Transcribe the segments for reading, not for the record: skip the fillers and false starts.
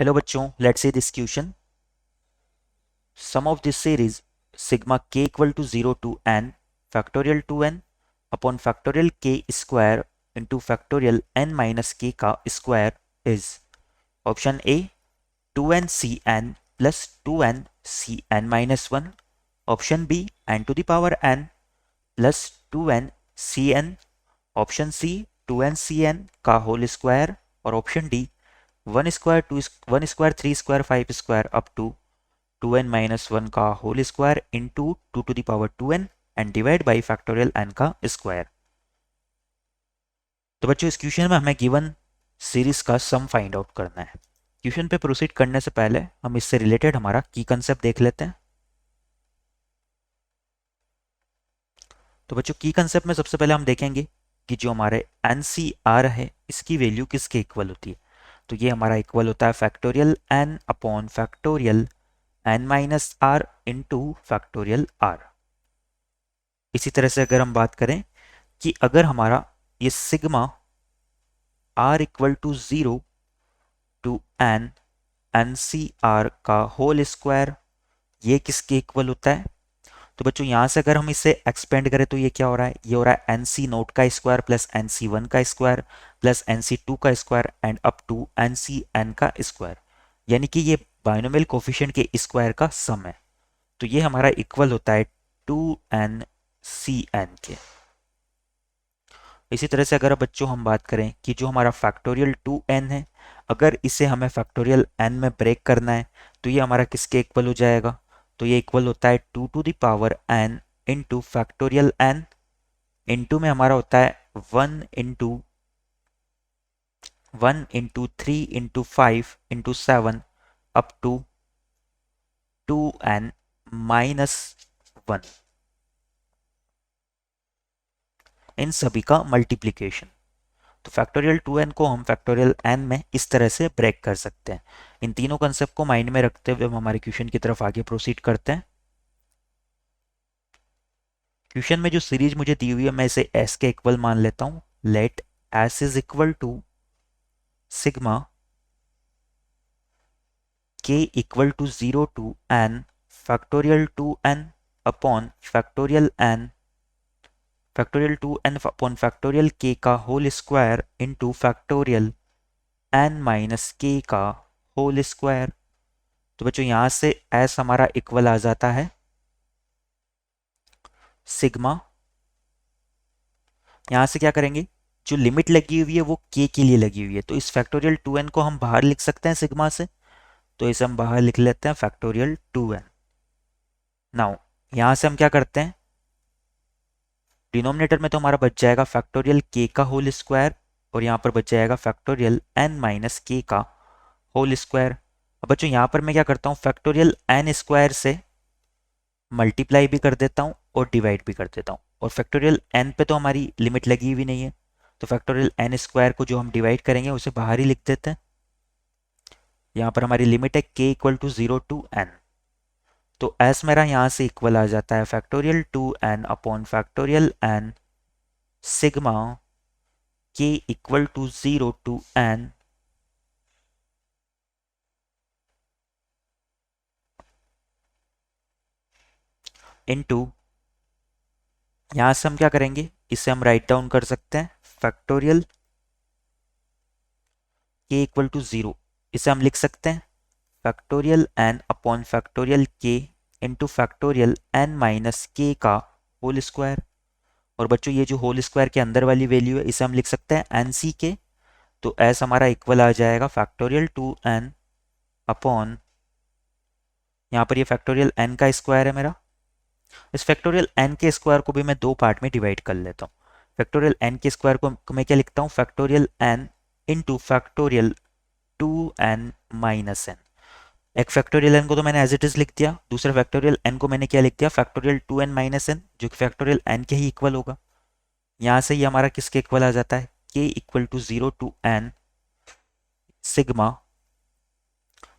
Hello बच्चों, let's see this question. Sum of this series sigma k equal to 0 to n factorial 2n upon factorial k square into factorial n minus k का square is option A 2n cn plus 2n cn minus 1, option B n to the power n plus 2n cn, option C 2n cn का whole square और option D 1 square 2 1 square 3 square 5 square up to 2n-1 का whole square into 2 to the power 2n and divide by factorial n का square. तो बच्चों इस question में हमें given series का सम फाइंड आउट करना है। क्वेश्चन पे प्रोसीड करने से पहले हम इससे रिलेटेड हमारा की कंसेप्ट देख लेते हैं। तो बच्चों की कंसेप्ट में सबसे पहले हम देखेंगे कि जो हमारे NCR है इसकी वैल्यू किसके इक्वल होती है। तो ये हमारा इक्वल होता है factorial n upon factorial n minus r into factorial r. इसी तरह से अगर हम बात करें कि अगर हमारा ये sigma r equal to 0 to n NCR का होल स्क्वायर ये किसके इक्वल होता है। तो बच्चों यहां से अगर हम इसे एक्सपेंड करें तो ये क्या हो रहा है, ये हो रहा है NC नोट का स्क्वायर प्लस NC1 का स्क्वायर प्लस NC2 का square and up to NCN का स्क्वायर, यानी कि ये बाइनोमियल कोफिशिएंट के स्क्वायर का सम है। तो ये हमारा इक्वल होता है 2NCN के। इसी तरह से अगर बच्चों हम बात करें कि जो हमारा फैक्टोरियल 2n है अगर इसे हमें फैक्टोरियल n में ब्रेक करना है तो ये हमारा किसके इक्वल हो जाएगा। तो ये इक्वल होता है 2 to the power n into factorial n into में हमारा होता है 1 into 3 into 5 into 7 up to 2n-1 इन सभी का मल्टीप्लीकेशन। तो फैक्टोरियल 2n को हम फैक्टोरियल n में इस तरह से ब्रेक कर सकते हैं। इन तीनों कंसेप्ट को माइंड में रखते हुए हम हमारे क्वेश्चन की तरफ आगे प्रोसीड करते हैं। क्वेश्चन में जो सीरीज मुझे दी हुई है मैं इसे s के इक्वल मान लेता हूं। Let s is equal to sigma k equal to 0 to n factorial 2n upon factorial n factorial 2n upon factorial k का whole square into factorial n minus k का होल स्क्वायर। तो बच्चों यहां से s हमारा equal आ जाता है सिग्मा, यहां से क्या करेंगे जो लिमिट लगी हुई है वो k के लिए लगी हुई है तो इस फैक्टोरियल 2n को हम बाहर लिख सकते हैं सिग्मा से, तो इसे हम बाहर लिख लेते हैं फैक्टोरियल 2n। नाउ यहां से हम क्या करते हैं डिनोमिनेटर में तो हमारा बच जाएगा फैक्टोरियल k का होल स्क्वायर और यहाँ पर बच जाएगा फैक्टोरियल n माइनस k का होल स्क्वायर। अब बच्चों यहाँ पर मैं क्या करता हूँ फैक्टोरियल n स्क्वायर से मल्टीप्लाई भी कर देता हूँ और डिवाइड भी कर देता हूँ और फैक्टोरियल n पे तो हमारी लिमिट लगी हुई नहीं है तो फैक्टोरियल n स्क्वायर को जो हम डिवाइड करेंगे उसे बाहर ही लिख देते हैं। यहाँ पर हमारी लिमिट है k equal to 0 to n, तो s मेरा यहाँ से इक्वल आ जाता है factorial 2n upon factorial n sigma k equal to 0 to n into यहां से हम क्या करेंगे इसे हम राइट डाउन कर सकते हैं फैक्टोरियल k इक्वल टू 0, इसे हम लिख सकते हैं factorial n upon factorial k into factorial n minus k का होल स्क्वायर। और बच्चों ये जो होल स्क्वायर के अंदर वाली वैल्यू है इसे हम लिख सकते हैं NC के, तो s हमारा इक्वल आ जाएगा फैक्टोरियल 2n अपॉन यहाँ पर ये फैक्टोरियल n का स्क्वायर है मेरा, इस फैक्टोरियल n के स्क्वायर को भी मैं दो पार्ट में डिवाइड कर लेता हूँ। फैक्टोरियल n के स्क्वायर को मैं क्या लिखता हूँ factorial n into factorial 2n minus n। एक फैक्टोरियल n को तो मैंने एज इट इज लिख दिया, दूसरा फैक्टोरियल n को मैंने क्या लिख दिया फैक्टोरियल 2n माइनस n जो कि फैक्टोरियल n के ही इक्वल होगा। यहाँ से ये हमारा किसके इक्वल आ जाता है k equal to 0 to n sigma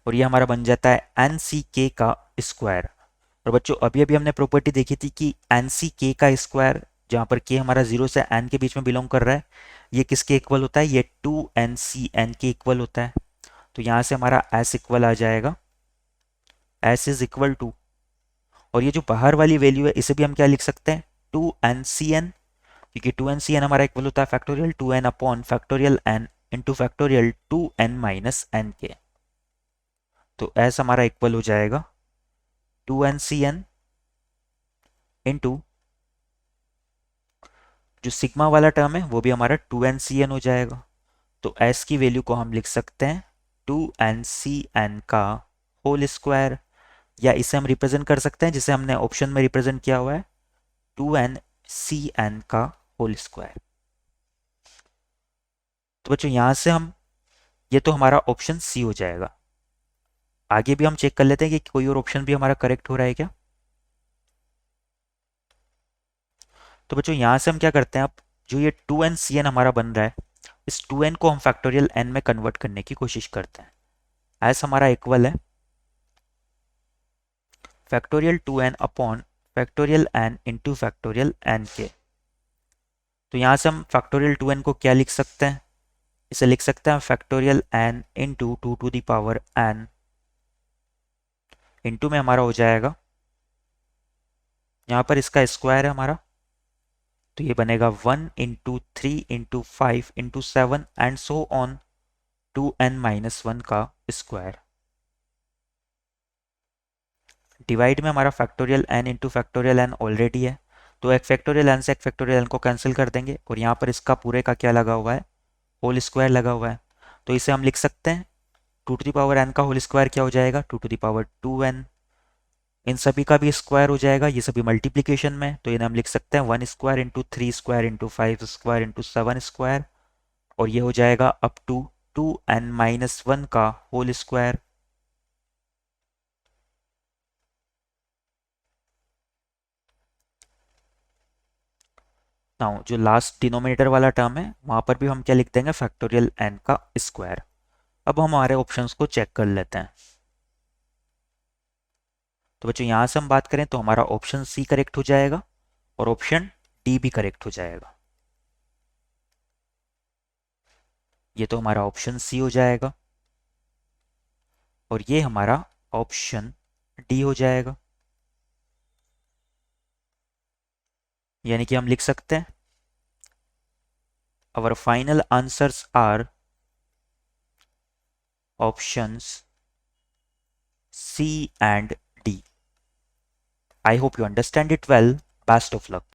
और ये हमारा बन जाता है NCK का स्क्वायर। और बच्चों अभी अभी हमने प्रॉपर्टी देखी थी कि NCK का स्क्वायर जहाँ पर k हमारा 0 से n के बीच में बिलोंग कर रहा है ये किसके इक्वल होता है, ये 2NCN के इक्वल होता है। तो यहाँ से हमारा s इक्वल आ जाएगा s इज इक्वल टू, और ये जो बाहर वाली वैल्यू है इसे भी हम क्या लिख सकते हैं, 2n क्योंकि 2n हमारा इक्वल होता है factorial 2n upon factorial n into factorial 2n minus n के। तो s हमारा इक्वल हो जाएगा 2n इंटू जो सिग्मा वाला टर्म है वो भी हमारा 2n हो जाएगा। तो s की वैल्यू को हम लिख सकते हैं 2n का होल स्क्वायर, या इसे हम रिप्रेजेंट कर सकते हैं जिसे हमने ऑप्शन में रिप्रेजेंट किया हुआ है 2n का होल स्क्वायर। तो बच्चों यहां से हम, ये तो हमारा ऑप्शन सी हो जाएगा। आगे भी हम चेक कर लेते हैं कि कोई और ऑप्शन भी हमारा करेक्ट हो रहा है क्या। तो बच्चों यहां से हम क्या करते हैं, अब जो ये 2n हमारा बन रहा है, इस 2n को हम फैक्टोरियल n में कन्वर्ट करने की कोशिश करते हैं। एस हमारा इक्वल है factorial 2n upon factorial n into factorial n के। तो यहां से हम फैक्टोरियल 2n को क्या लिख सकते हैं, इसे लिख सकते हैं factorial n into 2 to the power n, into में हमारा हो जाएगा, यहाँ पर इसका स्क्वायर है हमारा, तो ये बनेगा 1 into 3 into 5 into 7 and so on 2n-1 का स्क्वायर। डिवाइड में हमारा factorial n into factorial n already है, तो एक फैक्टोरियल n से एक फैक्टोरियल n को कैंसिल कर देंगे, और यहाँ पर इसका पूरे का क्या लगा हुआ है, होल स्क्वायर लगा हुआ है। तो इसे हम लिख सकते हैं 2 टू द पावर n का होल स्क्वायर क्या हो जाएगा, 2 टू द पावर 2n। इन सभी का भी स्क्वायर हो जाएगा, ये सभी मल्टीप्लीकेशन में, तो इन्हें हम लिख सकते हैं 1 square into 3 square into 5 square into 7 square, और ये हो जाएगा अप टू 2n-1 का होल स्क्वायर। नाउ जो लास्ट डिनोमिनेटर वाला टर्म है वहां पर भी हम क्या लिख देंगे, फैक्टोरियल n का स्क्वायर। अब हम हमारे ऑप्शंस को चेक कर लेते हैं। तो बच्चों यहां से हम बात करें तो हमारा ऑप्शन सी करेक्ट हो जाएगा और ऑप्शन डी भी करेक्ट हो जाएगा। ये तो हमारा ऑप्शन सी हो जाएगा और ये हमारा ऑप्शन डी हो जाएगा। यानी कि हम लिख सकते हैं our final answers are options C and D. I hope you understand it well. Best of luck.